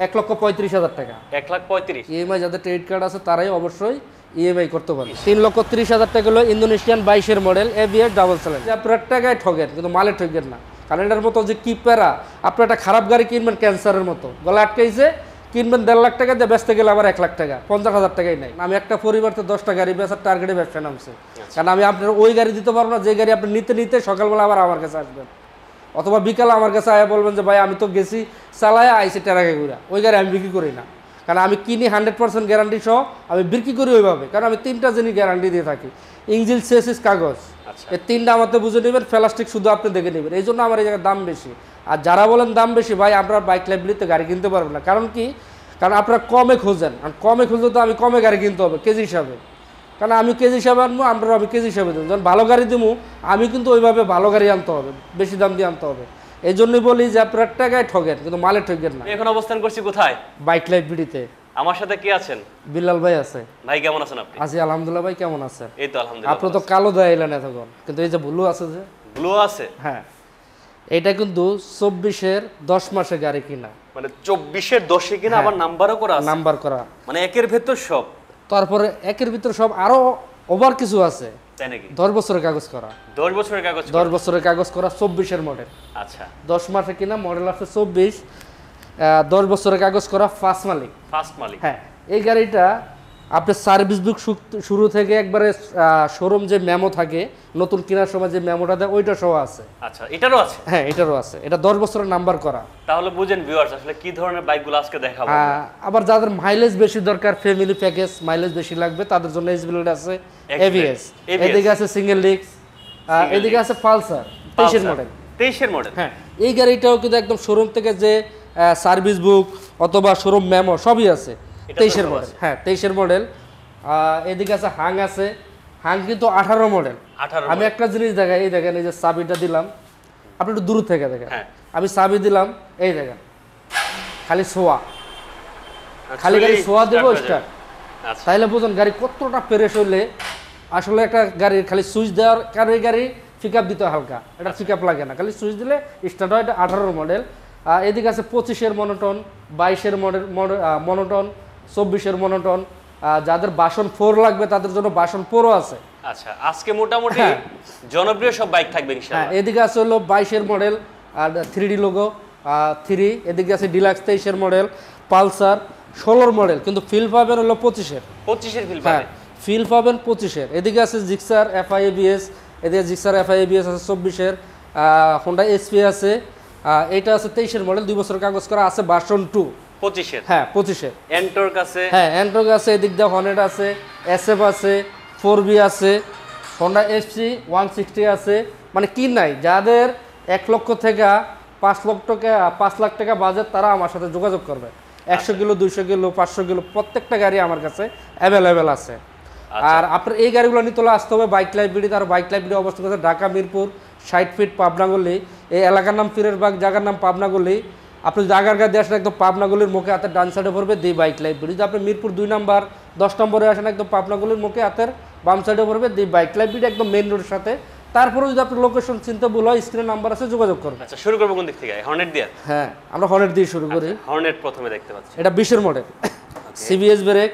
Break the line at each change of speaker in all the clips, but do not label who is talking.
1,35,000 টাকা।
1,35,000
ইএমআই যাদের credit card আছে তারাই অবশ্যই ইএমআই করতে পারে। 3,30,000 টাকা হলো ইন্দোনেশিয়ান 22-এর মডেল এবিএস ডাবল সেলেন। আপনার টাকায় ঠগেন কিন্তু মালে ঠগেন না, কারণ এটার মতো যে কি প্যারা, আপনি একটা খারাপ গাড়ি কিনবেন ক্যান্সারের মতো, গলা আটকাইছে, কিনবেন 1.5 লাখ টাকা দিয়ে, বেচতে গেলে আবার 1 লাখ টাকা, 50,000 টাকাই নাই। আমি একটা পরিবারতে 10টা গাড়ি বেচার টার্গেটে ব্যবসা নামছে, কারণ আমি আপনার ওই গাড়ি দিতে পারবো না যে গাড়ি আপনি নিতে নিতে সকালবেলা আবার আমার কাছে আসবেন, অথবা বিকালে আমার কাছে আয়া বলবেন যে ভাই আমি তো গেছি চালায় আইসি টেরাকে ঘুরা, ওই গাড়ি আমি বিক্রি করি না। কারণ আমি কিনি 100% গ্যারান্টি সহ, আমি বিক্রি করি ওইভাবে, কারণ আমি 3টা জিনিস গ্যারান্টি দিয়ে থাকি, ইঞ্জিন, চেসিস, কাগজ। এই 3টা আমাদের বুঝে নেবেন, প্লাস্টিক শুধু আপনি দেখে নেবেন। এই জন্য আমার এই জায়গায় দাম বেশি। আর যারা বলেন দাম বেশি, ভাই আপনার বাইক লাইব্রেরিতে গাড়ি কিনতে পারবেন না। কারণ কি? কারণ আপনারা কমে খোঁজেন, আর কমে খুঁজলে তো আমি কমে গাড়ি কিনতে হবে কেজি হিসাবে, কারণ আমি কেজি হিসাবে আনবো, আপনারা আমি কেজি হিসাবে দেবো। যখন ভালো গাড়ি দেবো আমি কিন্তু ওইভাবে ভালো গাড়ি আনতে হবে, বেশি দাম দিয়ে আনতে হবে। এই জন্যই বলি যে আপনার টাকায় ঠগেন কিন্তু মালে ঠগেন না।
এখন অবস্থান করছি কোথায়?
বাইক লাইব্রেরিতে।
আমার সাথে কে আছেন?
বিল্লাল ভাই আছে।
ভাই কেমন আছেন আপনি?
আছি আলহামদুলিল্লাহ। ভাই কেমন আছেন?
এই তো আলহামদুলিল্লাহ।
আপনি তো কালো দেখাইলেন এতক্ষণ, কিন্তু এই যে ব্লু আছে, যে
ব্লু আছে,
হ্যাঁ, এটা কিন্তু 24-এর 10 মাসে গাড়ি কিনা,
মানে 24-এর 10-এ কিনা, আবার নাম্বারও করা আছে,
নাম্বার করা,
মানে একের ভেতর সব।
তারপরে একের ভিতর সব আরো ওভার কিছু আছে।
তাই নাকি?
10 বছরের কাগজ করা,
10 বছরের কাগজ,
10 বছরের কাগজ করা, 24-এর মডেল।
আচ্ছা,
10 মাসে কিনা, মডেল আছে 24, 10 বছরের কাগজ করা, ফার্স্ট মালিক।
ফার্স্ট মালিক,
হ্যাঁ। এই গাড়িটা আপনার সার্ভিস বুক শুরু থেকে একবারে শোরুম যে মেমো থাকে নতুন কেনার সময় যে মেমোটা দেয় ওইটা সহ আছে।
আচ্ছা, এটারও আছে?
হ্যাঁ, এটারও আছে। এটা 10 বছরের নাম্বার করা।
তাহলে বুঝেন ভিউয়ার্স আসলে কি ধরনের বাইকগুলো আজকে দেখাবো।
আবার যাদের মাইলেজ বেশি দরকার, ফ্যামিলি প্যাকেজ, মাইলেজ বেশি লাগবে, তাদের জন্য এসবিএল আছে, এবিএস। এদিকে আছে সিঙ্গেল ডিস্ক, এদিকে আছে পালসার 23-এর মডেল।
23-এর মডেল,
হ্যাঁ। এই গাড়িটাও কিন্তু একদম শোরুম থেকে যে সার্ভিস বুক অথবা শোরুম মেমো সবই আছে। 23-এর মডেল। হ্যাঁ, 23-এর মডেল। এদিকে আছে হাং আছে, হাং কিন্তু 18 মডেল। আমি একটা জিনিস দেখাই, এই দেখেন, এই যে চাবিটা দিলাম, আপনি একটু দূর থেকে দেখেন, আমি চাবি দিলাম, এই দেখেন খালি সোয়া, খালি গাড়ি সোয়া দেবো স্টার্ট। তাইলে বুঝুন গাড়ি কতটা ফ্রেশ হইলে আসলে একটা গাড়ির খালি সুইচ দেওয়ার কারণে এই গাড়ি পিক আপ দিতে হালকা, এটা পিক আপ লাগে না, খালি সুইচ দিলে স্টার্ট হয়। এটা 18 মডেল। এদিকে আছে 25-এর মনোটন, 22-এর মডেল মনোটন, 24-এর মনোটন। যাদের বাসন 4 লাগবে তাদের জন্য বাসন 4ও আছে।
আচ্ছা, আজকে মোটামুটি জনপ্রিয় সব বাইক থাকবে ইনশাআল্লাহ।
হ্যাঁ, এদিকে আছে হলো 22-এর মডেল আর 3D লোগো 3। এদিকে আছে ডিলাক্স 23-এর মডেল, পালসার 16-এর মডেল, কিন্তু ফিল পাবেন হলো 25-এর।
25-এর ফিল
পাবেন? ফিল পাবেন 25-এর। এদিকে আছে জিক্সার এফআই এবিএস, এদিকে জিক্সার এফআই এবিএস আছে 24-এর। হোন্ডা এসপি আছে, এটা আছে 23-এর মডেল, 2 বছরের কাগজ করা আছে, ভার্সন 2।
25-এর?
হ্যাঁ, 25-এর।
এন্টর্ক আছে?
হ্যাঁ, এন্টর্ক আছে। এদিক দিয়ে হর্নেট আছে, এসএফ আছে, 4B আছে, হোন্ডা এসপি 160 আছে। মানে কি নাই, যাদের 1 লক্ষ থেকে 5 লাখ টাকা বাজেট তারা আমার সাথে যোগাযোগ করবে। 100 কিলো, 200 কিলো, 500 কিলো প্রত্যেকটা গাড়ি আমার কাছে অ্যাভেলেবেল আছে। আর আপনার এই গাড়িগুলো নিতে হলে আসতে হবে বাইক লাইব্রেরিতে। আর বাইক লাইব্রেরি অবস্থান করছে ঢাকা মিরপুর 60 ফিট, পাবনাগলি। এই এলাকার নাম পীরের বাগ, জায়গার নাম পাবনাগলি। আপনি জায়গার গায়ে আসেন একদম পাবনাগলির মুখে হাতের ডান সাইডে পড়বে দি বাইক লাইব্রেরি। যদি আপনি মিরপুর 2 নাম্বার 10 নম্বরে আসেন একদম পাবনাগলির মুখে হাতের বাম সাইডে পড়বে দি বাইক লাইব্রেরি, একদম মেইন রোডের সাথে। তারপরে যদি আপনি লোকেশন চিনতে ভুল হয়, স্ক্রিনে নাম্বার আছে, যোগাযোগ করবেন।
আচ্ছা, শুরু করব কোন দিক থেকে? হর্নেট দিয়ে?
হ্যাঁ, আমরা হর্নেট দিয়ে শুরু করি।
হর্নেট প্রথমে দেখতে পাচ্ছি,
এটা 20-এর মডেল, সিবিএস ব্রেক,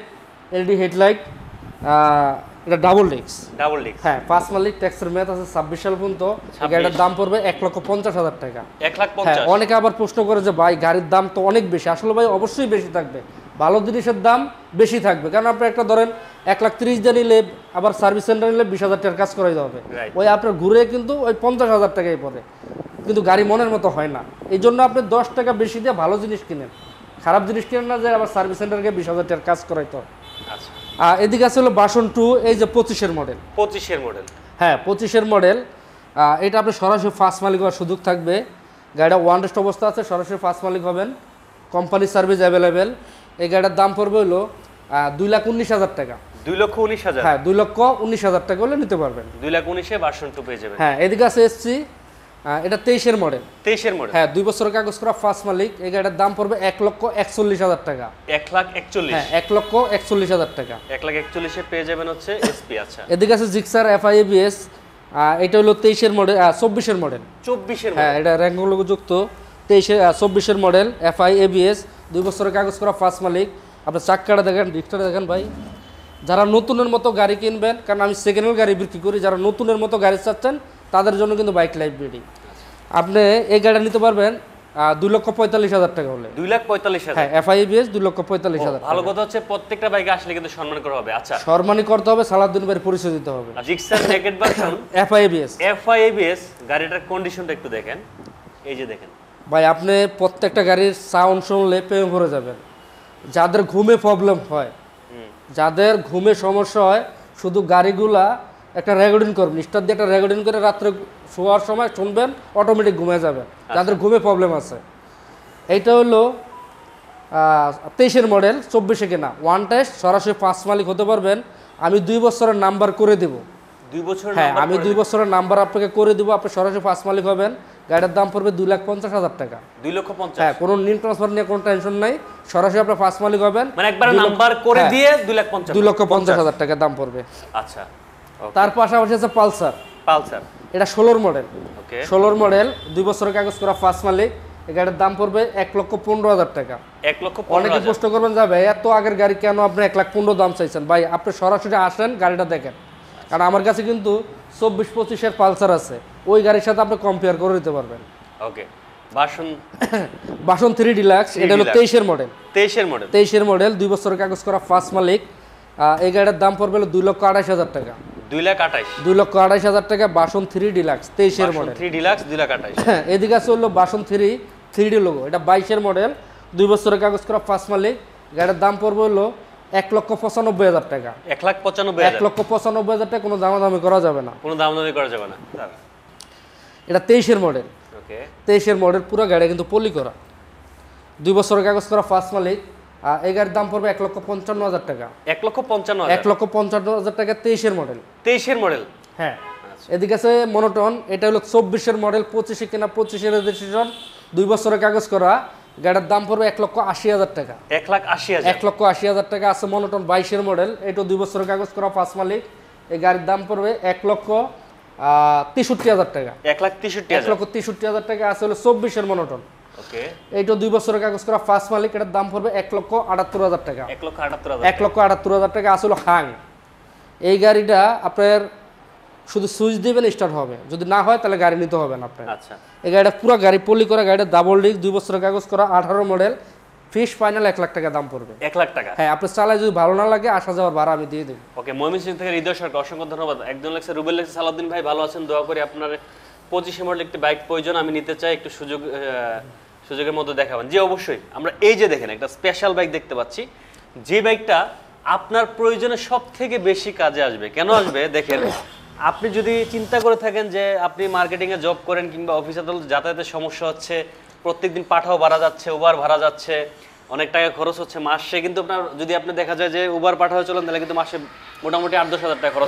এলডি হেডলাইট, এটা ডাবল ডিস্ক।
Double disc?
হ্যাঁ, 5 মালিক, ট্যাক্সের মেয়াদ আছে 26 সাল পর্যন্ত। গাড়িটার দাম পড়বে 1,50,000 টাকা।
1,50,000?
অনেকে আবার প্রশ্ন করে যে ভাই গাড়ির দাম তো অনেক বেশি। আসলে ভাই অবশ্যই বেশি থাকবে, ভালো জিনিসের দাম বেশি থাকবে। কারণ আপনি একটা ধরেন 1,30,000 দিয়ে নিলে, আবার সার্ভিস সেন্টার নিলে 20,000 টাকার কাজ করাই হবে, ওই আপনার ঘুরে কিন্তু ওই 50,000 টাকাই পড়ে, কিন্তু গাড়ি মনের মতো হয় না। এই জন্য আপনি 10 টাকা বেশি দিয়ে ভালো জিনিস কিনেন, খারাপ জিনিস কিনেন না যে আবার সার্ভিস সেন্টারকে 20,000 টাকার কাজ করাইতে হবে।
আচ্ছা,
এদিকে আছে হলো ভার্সন 2, এই যে 25-এর মডেল।
25-এর মডেল?
হ্যাঁ, 25-এর মডেল। এটা আপনি সরাসরি ফার্স্ট মালিক হওয়ার সুযোগ থাকবে। গাড়িটা ওয়ান টেস্ট অবস্থা আছে, সরাসরি ফার্স্ট মালিক হবেন, কোম্পানি সার্ভিস অ্যাভেলেবেল। এই গাড়িটার দাম পড়বে হলো 2,19,000 টাকা।
2,19,000?
হ্যাঁ, 2,19,000 টাকা হলে নিতে পারবেন।
2,19,000-এ ভার্সন 2 পেয়ে যাবেন।
হ্যাঁ, এদিকে আছে এসসি, এটা 23-এর মডেল।
23-এর মডেল?
হ্যাঁ, 2 বছরের কাগজ করা, ফার্স্ট মালিক। এই গাড়িটার দাম পড়বে 1,41,000 টাকা।
1,41,000?
হ্যাঁ, 1,41,000 টাকা।
1,41,000-এ পেয়ে যাবেন হচ্ছে এসপি। আচ্ছা,
এদিকে আছে জিক্সার এফআই এবিএস, এটা হলো 23-এর মডেল, 24-এর মডেল।
24-এর মডেল?
হ্যাঁ, এটা র্যাঙ্ক লোগো যুক্ত 24-এর মডেল, এফআই এবিএস, 2 বছরের কাগজ করা ফার্স্ট মালিক। আপনি চাক্কাটা দেখেন, ডিস্কটা দেখেন ভাই। যারা নতুনের মতো গাড়ি কিনবেন, কারণ আমি সেকেন্ড হ্যান্ড গাড়ি বিক্রি করি, যারা নতুনের মতো গাড়ি চাচ্ছেন তাদের জন্য কিন্তু বাইক লাইব্রেরি। আপনি এই গাড়িটা নিতে পারবেন 2,45,000 টাকা হলে।
2,45,000।
হ্যাঁ, FIABS 2,45,000।
ভালো কথা হচ্ছে প্রত্যেকটা বাইকে আসলে কিন্তু সম্মান করা হবে। আচ্ছা,
সম্মানী করতে হবে, সালাউদ্দিন ভাইয়ের পরিচয় দিতে হবে।
জিক্সার নেকেড ভার্সন FIABS গাড়িটার কন্ডিশনটা একটু দেখেন। এই যে দেখেন
ভাই, আপনি প্রত্যেকটা গাড়ির সাউন্ড শুনলে প্রেমে পড়ে যাবেন। যাদের ঘুমে প্রবলেম হয়, যাদের ঘুমে সমস্যা হয়, শুধু গাড়িগুলা একটা রেকর্ডিং করবেন, স্টার্ট দিয়ে একটা রেকর্ডিং করে রাত্রে শোয়ার সময় শুনবেন, অটোমেটিক ঘুমে যাবেন। যাদের ঘুমে প্রবলেম আছে, এইটা হলো 23-এর মডেল, 24-এ কেনা, ওয়ান টেস্ট, সরাসরি 5 মালিক হতে পারবেন। আমি 2 বছরের নাম্বার করে দেব।
2 বছর?
হ্যাঁ, আমি 2 বছরের নাম্বার আপনাকে করে দেবো, আপনি সরাসরি 5 মালিক হবেন। গাড়ির দাম পড়বে 2,50,000 টাকা।
2,50,000?
হ্যাঁ, কোনো নীল ট্রান্সফার নিয়ে কোনো টেনশন নাই, সরাসরি আপনার 5 মালিক হবেন।
মানে একবার নাম্বার করে দিয়ে 2,50,000?
2,50,000 টাকা দাম পড়বে।
আচ্ছা,
তার পাশাপাশি আছে পালসার। এটা 16-র মডেল।
ওকে,
16-র মডেল, 2 বছরের কাগজ করা ফার্স্ট মালিক। এই গাড়ির দাম পড়বে 1,15,000 টাকা।
1,15,000?
অনেকে প্রশ্ন করবেন, যাবে এত আগের গাড়ি কেন আপনি 1,15,000 দাম চাইছেন? ভাই, আপনি সরাসরি আসেন, গাড়িটা দেখেন। কারণ আমার কাছে কিন্তু 24-25-এর পালসার আছে, ওই গাড়ির সাথে আপনি কম্পেয়ার করে দিতে পারবেন।
ওকে,
বাসন 3 ডিলাক্স, এটা হলো 23-এর মডেল।
23-এর
মডেল, 2 বছরের কাগজ করা ফার্স্ট মালিক। এই গাড়ির দাম পড়বে 2,28,000 টাকা।
2,28,000
টাকা। বাসন 3 ডিলাক্স, 23-এর মডেল।
3 ডিলাক্স 2,28,000।
এদিকে আছে হলো বাসন 3D লোগো, এটা 22-এর মডেল, 2 বছরের কাগজ করা ফার্স্ট মালিক। গাড়ির দাম পড়বে হলো 1,95,000 টাকা।
1,95,000
টাকা। কোনো দামাদামি করা যাবে না। এটা 23-এর মডেল।
ওকে,
23-এর মডেল, পুরো গাড়ি কিন্তু পলি করা, 2 বছরের কাগজ করা ফার্স্ট মালিক। এই গাড়ির দাম পড়বে 1,55,000 টাকা।
1,55,000
টাকা। 23-এর মডেল।
23-এর মডেল,
হ্যাঁ। এদিকে আছে মনোটন, এটা হলো 24-এর মডেল, 25-এ কেনা, 25-এর রেজিস্ট্রেশন, 2 বছরের কাগজ করা। গাড়ির দাম পড়বে 1,80,000 টাকা। 1,80,000 টাকা। আছে মনোটন 22-এর মডেল, এটা 2 বছরের কাগজ করা ফার্স্ট মালিক। এই গাড়ির দাম পড়বে 1,63,000 টাকা। 1,63,000 টাকা। আছে হলো 24-এর মনোটন।
ওকে,
এইটা 2 বছরের কাগজ করা ফার্স্ট মালিক, এটার দাম পড়বে 1,78,000 টাকা।
1,78,000
টাকা। আসলে হাং, এই গাড়িটা আপনার শুধু সুইচ দিবেন, স্টার্ট হবে, যদি না হয় তাহলে গাড়ি নিতে হবে না আপনার।
আচ্ছা,
এই গাড়িটা পুরো গাড়ি পলি করা, গাড়িটা ডাবল ডিস্ক, 2 বছরের কাগজ করা, 18 মডেল, ফিক্স ফাইনাল 1,00,000 টাকা দাম পড়বে।
1,00,000 টাকা?
হ্যাঁ, আপনার চালায় যদি ভালো না লাগে, আসা যাওয়ার ভাড়া আমি দিয়ে দেবো।
ওকে, ময়মনসিংহ থেকে হৃদয় সরকার, অসংখ্য ধন্যবাদ। একজন লেখছে, রুবেল লেখছে, সালাউদ্দিন ভাই ভালো আছেন, দোয়া করি আপনার 25 মডেল একটি বাইক প্রয়োজন, আমি নিতে চাই, একটু সুযোগের মধ্যে দেখাবেন। জি অবশ্যই, আমরা এই যে দেখেন একটা স্পেশাল বাইক দেখতে পাচ্ছি, যে বাইকটা আপনার প্রয়োজনে সব থেকে বেশি কাজে আসবে। কেন আসবে দেখেন, আপনি যদি চিন্তা করে থাকেন যে আপনি মার্কেটিংয়ে জব করেন কিংবা অফিসে যাতায়াতের সমস্যা হচ্ছে, প্রত্যেকদিন পাঠাও ভাড়া যাচ্ছে, উবার ভাড়া যাচ্ছে, অনেক টাকা খরচ হচ্ছে মাসে, কিন্তু আপনার যদি আপনি দেখা যায় যে উবার পাঠাও চলেন, তাহলে কিন্তু মাসে মোটামুটি 8-10 হাজার টাকা খরচ,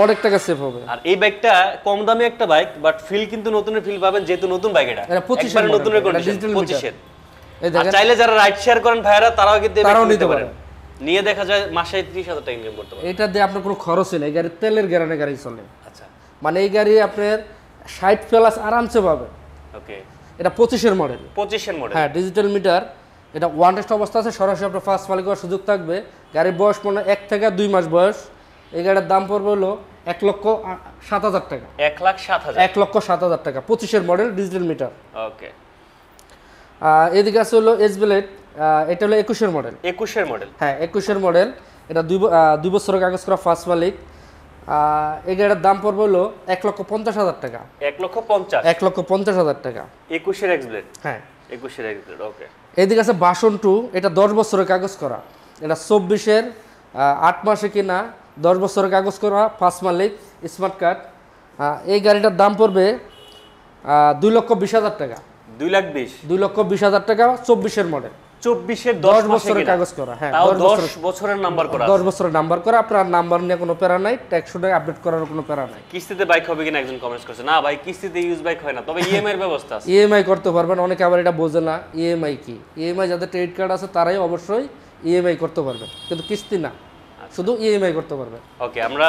অনেক টাকা সেভ হবে।
আর এই বাইকটা কম দামি একটা বাইক, বাট ফিল কিন্তু নতুনের ফিল পাবেন, যেহেতু নতুন বাইক, এটা একবারে নতুনের কন্ডিশন, 25-এর। আর চাইলে যারা রাইড শেয়ার করেন ভাইরা, তারাও কিন্তু নিতে পারেন, নিয়ে দেখা যায় মাসে 30,000 টাকা ইনকাম করতে পারেন।
এটা দিয়ে আপনার কোনো খরচই নেই, গাড়ির তেলের গ্যারান্টি গাড়ি চলে।
আচ্ছা,
মানে এই গাড়ি আপনার 60+ আরামসে পাবে।
ওকে,
এটা 25-এর মডেল।
25-এর মডেল,
হ্যাঁ, ডিজিটাল মিটার, এটা ওয়ান টেস্ট অবস্থা আছে, সরাসরি আপনার ফার্স্ট মালিক হওয়ার সুযোগ থাকবে। গাড়ির বয়স মনে 1 থেকে 2 মাস বয়স। এই গাড়ির দাম পড়বে হলো 1,07,000 টাকা।
1,07,000
টাকা। 25-এর মডেল, ডিজিটাল মিটার।
ওকে,
এদিকে আছে হলো এসবেলেট, এটা হলো 21-এর মডেল।
21-এর মডেল,
হ্যাঁ, 21-এর মডেল, এটা 2 বছরের কাগজ করা ফার্স্ট মালিক। এই গাড়ির দাম পড়বে হলো 1,50,000 টাকা।
1,50,000
টাকা।
21-এর এক্সব্লেড।
হ্যাঁ,
21-এর এক্সব্লেড। ওকে,
এদিকে আছে বাসন 2, এটা 10 বছরের কাগজ করা, এটা 24-এর 8 মাসে কিনা, 10 বছরের কাগজ করা, ফার্স্ট মালিক, স্মার্ট কার্ড। এই গাড়িটার দাম পড়বে 2,20,000 টাকা। 2,20,000 টাকা। 24-এর মডেল,
24-এর
10 বছরের কাগজ করা। হ্যাঁ,
10 বছরের নাম্বার করা,
10 বছরের নাম্বার করা। আপনার নাম্বার নিয়ে কোনো প্যারা নাই, ট্যাক্স আপডেট করার কোনো প্যারা নাই।
কিস্তিতে বাইক হবে কিনা একজন কমেন্টস করছে, না ভাই কিস্তিতে ইউজ বাইক হয় না, তবে ইএমআই এর ব্যবস্থা আছে।
ইএমআই করতে পারবেন, অনেকে আবার এটা বোঝে না ইএমআই কি। ইএমআই যাদের ক্রেডিট কার্ড আছে তারাই অবশ্যই ইএমআই করতে পারবে, কিন্তু কিস্তি না, শুধু ইএমআই করতে পারবে।
ওকে, আমরা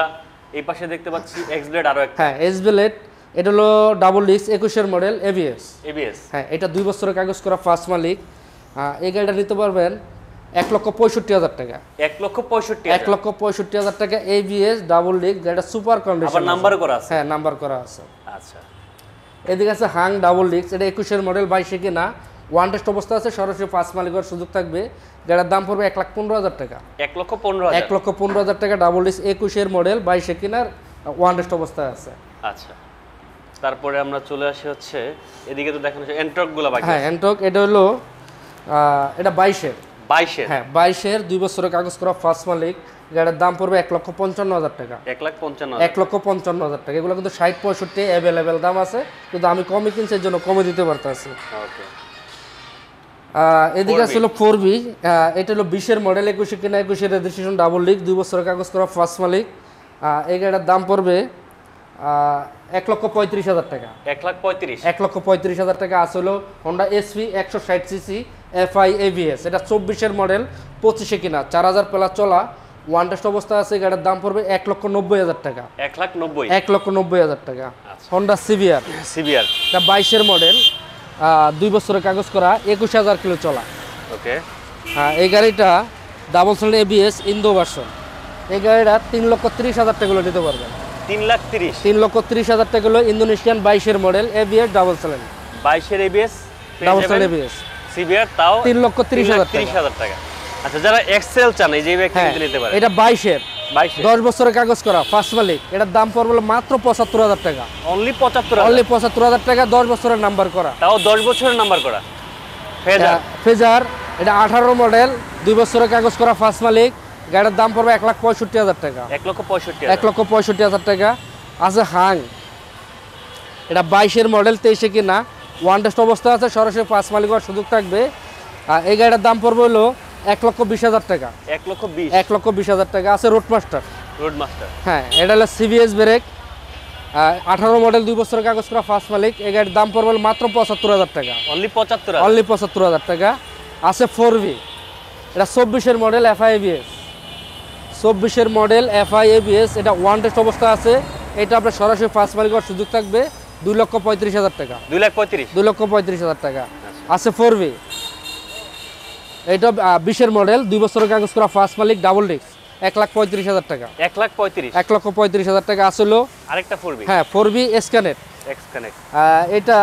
এই পাশে দেখতে পাচ্ছি এক্সব্লেড, আরো একটা।
হ্যাঁ, এক্সব্লেড, এটা হলো ডাবল ডিস্ক, 21-এর মডেল, এবিএস।
এবিএস,
হ্যাঁ, এটা 2 বছরের কাগজ করা, ফার্স্ট মালিক। এই গাড়িটা নিতে পারবেন 1,65,000 টাকা।
1,65,000
1,65,000 টাকা ABS ডাবল ডিস্ক, যেটা সুপার কন্ডিশন,
আবার নাম্বার করা আছে।
হ্যাঁ নাম্বার করা আছে।
আচ্ছা,
এদিকে আছে হাং ডাবল ডিস্ক, এটা 21-এর মডেল, 22-এ কিনা, ওয়ান টেস্ট অবস্থা আছে, সরাসরি 5 মালিক হওয়ার সুযোগ থাকবে। যেটার দাম পড়বে 1,15,000 টাকা।
1,15,000
1,15,000 টাকা ডাবল ডিস্ক, 21-এর মডেল, 22-এ কিনার, ওয়ান টেস্ট অবস্থায় আছে।
আচ্ছা, তারপরে আমরা চলে আসি হচ্ছে এদিকে, তো দেখানো হচ্ছে এন্ট্রক গুলো বাকি।
হ্যাঁ এন্ট্রক, এটা হলো এটা 22-এর।
22-এর,
হ্যাঁ 22-এর 2 বছরের কাগজ করা, ফার্স্ট মালিক। গাড়ির দাম পড়বে 1,55,000 টাকা।
1,55,000,
1,55,000 টাকা। এগুলো কিন্তু 60-65 অ্যাভেলেবেল দাম আছে, কিন্তু আমি কমে কিনছি, এর জন্য কমে দিতে পারতেছি।
ওকে।
এদিকে ছিল 4B, এটা হলো 20-এর মডেল, 21-এ কিনা, 21-এর রেজিস্ট্রেশন, ডাবল ডিস্ক, 2 বছরের কাগজ করা, ফার্স্ট মালিক। এই গাড়ির দাম পড়বে 1,35,000 টাকা।
1,35,000,
1,35,000 টাকা। আছে হলো Honda SP 160cc FI ABS, এটা 24-এর মডেল, 25-এ কিনা, 4000 প্লাস চলা, ওয়ান টেস্ট অবস্থা আছে। গাড়ির দাম পড়বে 1,90,000 টাকা।
1,90,000,
1,90,000 টাকা।
আচ্ছা।
হোন্ডা সিভিআর,
সিভিআর,
এটা 22-এর মডেল, 2 বছরের কাগজ করা, 21,000 কিলো চলা।
ওকে।
হ্যাঁ এই গাড়িটা double cylinder ABS Indo version. এই গাড়িটা 3,30,000 টাকা নিতে পারবেন।
3,30,000,
3,30,000 টাকা হলো ইন্দোনেশিয়ান 22-এর মডেল, ABS ডাবল সিলিন্ডার,
22-এর ABS
double cylinder ABS,
CVR, তাও
3,30,000
টাকা। আচ্ছা, যারা এক্সেল চান এই যে ব্যক্তি
হ্যাঁ,
নিতে পারে।
এটা 22-এর
22-এর
10 বছরের কাগজ করা, ফার্স্ট মালিক। এটার দাম পড়বে মাত্র 75,000 টাকা।
অনলি 75,000,
অনলি 75,000 টাকা, 10 বছরের নাম্বার করা,
তাও 10 বছরের নাম্বার করা। ফেজার,
ফেজার, এটা 18 মডেল, 2 বছরের কাগজ করা, ফার্স্ট মালিক। গাড়ির দাম পড়বে 1,65,000 টাকা।
1,65,000,
1,65,000 টাকা। আছে হাং, এটা 22-এর মডেল, 23-এ কিনা, ওয়ান টেস্ট অবস্থা আছে, সরাসরি 5 মালিক হওয়ার সুযোগ থাকবে। এই গাড়ির দাম পড়বে হলো 1,20,000 টাকা।
1,20,000,
1,20,000 টাকা। আছে রোড মাস্টার,
রোড মাস্টার,
হ্যাঁ এটা হলো CBS ব্রেক, 18 মডেল, 2 বছরের কাগজ করা, ফার্স্ট মালিক। এই গাড়ির দাম পড়বে মাত্র 75,000 টাকা।
অনলি 75,000,
অনলি 75,000 টাকা। আছে 4V, এটা 24-এর মডেল, FI ABS, 24-এর মডেল, FI ABS, এটা ওয়ান টেস্ট অবস্থা আছে। এটা আপনার সরাসরি 5 মালিক হওয়ার সুযোগ থাকবে, 2,35,000 টাকা।
2,35,000,
2,35,000 টাকা। আছে 4V, এটা 20-এর মডেল, 2 বছরের কাগজ করা, ফার্স্ট মালিক, ডাবল ডিস্ক, 1,35,000 টাকা।
1,35,000,
1,35,000 টাকা। আসলো
আরেকটা 4B,
হ্যাঁ 4B স্ক্যানেট,
এক্সকানেক্ট,
এটা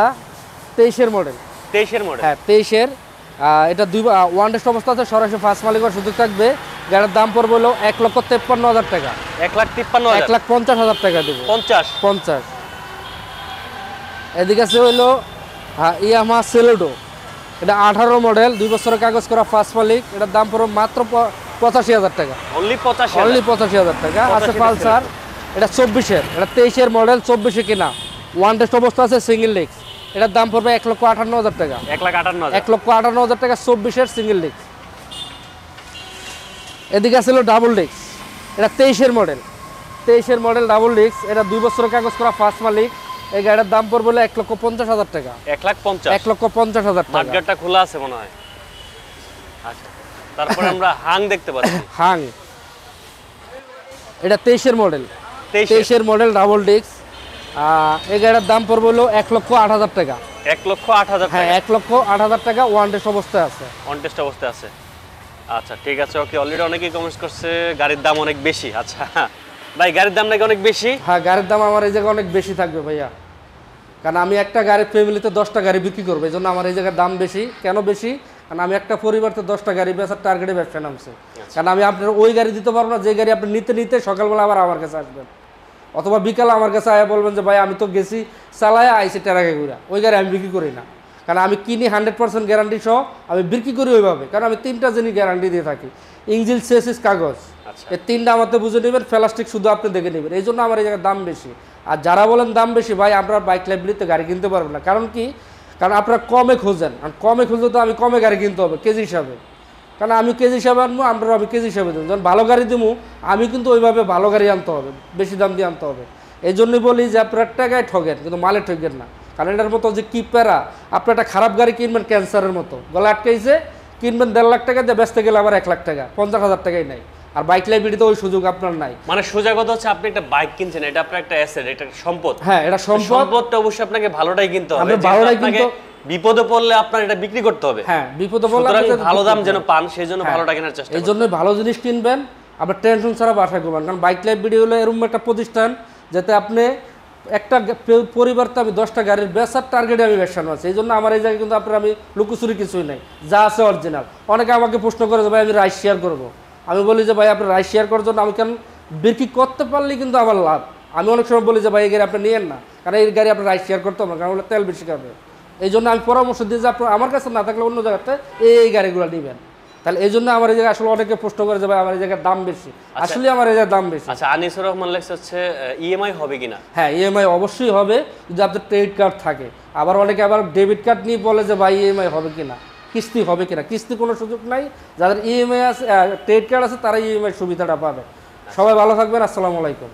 23-এর মডেল,
23-এর মডেল,
হ্যাঁ 23-এর। এটা ওয়ান টেস্ট অবস্থা আছে, সরাসরি ফার্স্ট মালিক হওয়ার সুযোগ থাকবে। গাড়ির দাম পড়বে হলো 1,53,000 টাকা।
1,53,000,
1,50,000 টাকা দেবো।
50,
এদিকে আছে হলো ইয়ামাহা সেলেডো, এটা 18 মডেল, 2 বছরের কাগজ করা, ফার্স্ট মালিক। এটার দাম পড়বে মাত্র 85,000 টাকা।
অনলি 85,000,
অনলি 85,000 টাকা। আছে পালসার, এটা 24-এর, এটা 23-এর মডেল, 24-এ কিনা, ওয়ান টেস্ট অবস্থা আছে, সিঙ্গেল ডিস্ক। এটার দাম পড়বে 1,58,000 টাকা।
1,58,000,
1,58,000 টাকা, 24-এর সিঙ্গেল ডিস্ক। এদিকে আছে ডাবল ডিস্ক, এটা 23-এর মডেল, 23-এর মডেল, ডাবল ডিস্ক। এটা 2 বছরের কাগজ করা, ফার্স্ট মালিক। এই গাড়ির দাম পড়বে 1,50,000 টাকা।
1,50,000,
1,50,000 টাকা।
মার্কেটটা খোলা আছে মনে হয়। আচ্ছা, তারপরে আমরা হাং দেখতে পাচ্ছি।
হাং, এটা 23-এর মডেল, 23-এর মডেল, ডাবল ডিস্ক। এই গাড়ির দাম পড়বে হলো 1,08,000 টাকা।
1,08,000,
হ্যাঁ 1,08,000 টাকা, ওয়ান টেস্ট অবস্থায় আছে।
অন টেস্ট অবস্থায় আছে। আচ্ছা ঠিক আছে, ওকে। অলরেডি অনেকেই কমেন্টস করছে গাড়ির দাম অনেক বেশি। আচ্ছা ভাই, গাড়ির দাম নাকি অনেক বেশি?
হ্যাঁ গাড়ির দাম আমার এই জায়গায় অনেক বেশি থাকবে ভাইয়া, কারণ আমি একটা গাড়ির ফ্যামিলিতে 10টা গাড়ি বিক্রি করবো, এই জন্য আমার এই জায়গার দাম বেশি। কেন বেশি? কারণ আমি একটা পরিবারতে 10টা গাড়ি বেচার টার্গেটে ব্যবসা নামছে। কারণ আমি আপনার ওই গাড়ি দিতে পারবো না যে গাড়ি আপনি নিতে নিতে সকালবেলা আবার আমার কাছে আসবেন, অথবা বিকালে আমার কাছে আয়া বলবেন যে ভাই আমি তো গেছি চালায় আইসি টেরাকে ঘুরা, ওই গাড়ি আমি বিক্রি করি না। কারণ আমি কিনি 100% গ্যারান্টি সহ, আমি বিক্রি করি ওইভাবে। কারণ আমি 3টা জিনিস গ্যারান্টি দিয়ে থাকি, ইঞ্জিন, চেসিস, কাগজ। এই 3টা আমাদের বুঝে নেবেন, প্লাস্টিক শুধু আপনি দেখে নেবেন। এই জন্য আমার এই জায়গায় দাম বেশি। আর যারা বলেন দাম বেশি, ভাই আপনার বাইক লাইব্রেরিতে গাড়ি কিনতে পারবেন না। কারণ কি? কারণ আপনারা কমে খোঁজেন, আর কমে খুঁজলে তো আমি কমে গাড়ি কিনতে হবে কেজি হিসাবে। কারণ আমি কেজি হিসাবে আনবো, আমরা আমি কেজি হিসাবে দেবো। যখন ভালো গাড়ি দেবো আমি কিন্তু ওইভাবে ভালো গাড়ি আনতে হবে, বেশি দাম দিয়ে আনতে হবে। এই জন্যই বলি যে আপনার টাকায় ঠকেন, কিন্তু মালে ঠকেন না। কারণ এটার মতো যে কি প্যারা, আপনি একটা খারাপ গাড়ি কিনবেন ক্যান্সারের মতো, গলা আটকাইছে, কিনবেন 1.5 লাখ টাকা দিয়ে, বেচতে গেলে আবার 1 লাখ টাকা, 50,000 টাকাই নাই। আর বাইক লাইব্রেরিতে ওই সুযোগ আপনার নাই।
মানে সোজা কথা হচ্ছে, আপনি একটা বাইক কিনছেন, এটা আপনার একটা অ্যাসেট, এটা একটা সম্পদ।
হ্যাঁ এটা সম্পদটা
অবশ্যই আপনাকে ভালোটাই কিনতে হবে।
ভালোটাই কিন্তু
বিপদে পড়লে আপনার এটা বিক্রি করতে হবে।
হ্যাঁ, বিপদে পড়লে
সুতরাং
আপনি
ভালো দাম যেন পান সেই জন্য ভালোটা কেনার চেষ্টা
এই জন্যই ভালো জিনিস কিনবেন, আপনার টেনশন ছাড়া বাসায় ঘুমান। কারণ বাইক লাইফ ভিডিও হলো এরকম একটা প্রতিষ্ঠান যাতে আপনি একটা পরিবারতে আমি 10টা গাড়ির বেচার টার্গেটে আমি ব্যবসা আছি। এই জন্য আমার এই জায়গায় কিন্তু আপনার আমি লুকোচুরি কিছুই নাই, যা আছে অরিজিনাল। অনেকে আমাকে প্রশ্ন করে যে ভাই আমি রাইস শেয়ার করবো, আমি বলি যে ভাই আপনি রাইস শেয়ার করার জন্য আমি কেন বিক্রি করতে পারলে কিন্তু আমার লাভ। আমি অনেক সময় বলি যে ভাই এই গাড়ি আপনি নিয়েন না, কারণ এই গাড়ি আপনার রাইস শেয়ার করতে হবে না, কারণ ওগুলো তেল বেশি খাবে। এই জন্য আমি পরামর্শ দিই যে আপনার আমার কাছে না থাকলে অন্য জায়গাতে এই গাড়িগুলো নেবেন। তাহলে এই জন্য আমার এই জায়গায় আসলে অনেকে প্রশ্ন করে যে ভাই আমার এই জায়গার দাম বেশি, আসলে আমার এই জায়গার দাম বেশি।
আচ্ছা, আনিসুর রহমান লেখছে হচ্ছে ইএমআই হবে কিনা?
হ্যাঁ, ইএমআই অবশ্যই হবে যদি আপনার ক্রেডিট কার্ড থাকে। আবার অনেকে আবার ডেবিট কার্ড নিয়ে বলে যে ভাই ইএমআই হবে কিনা, কিস্তি হবে কিনা। কিস্তি কোনো সুযোগ নাই, যাদের ইএমআই আছে ক্রেডিট কার্ড আছে তারা ইএমআই সুবিধাটা পাবে। সবাই ভালো থাকবেন, আসসালামু আলাইকুম।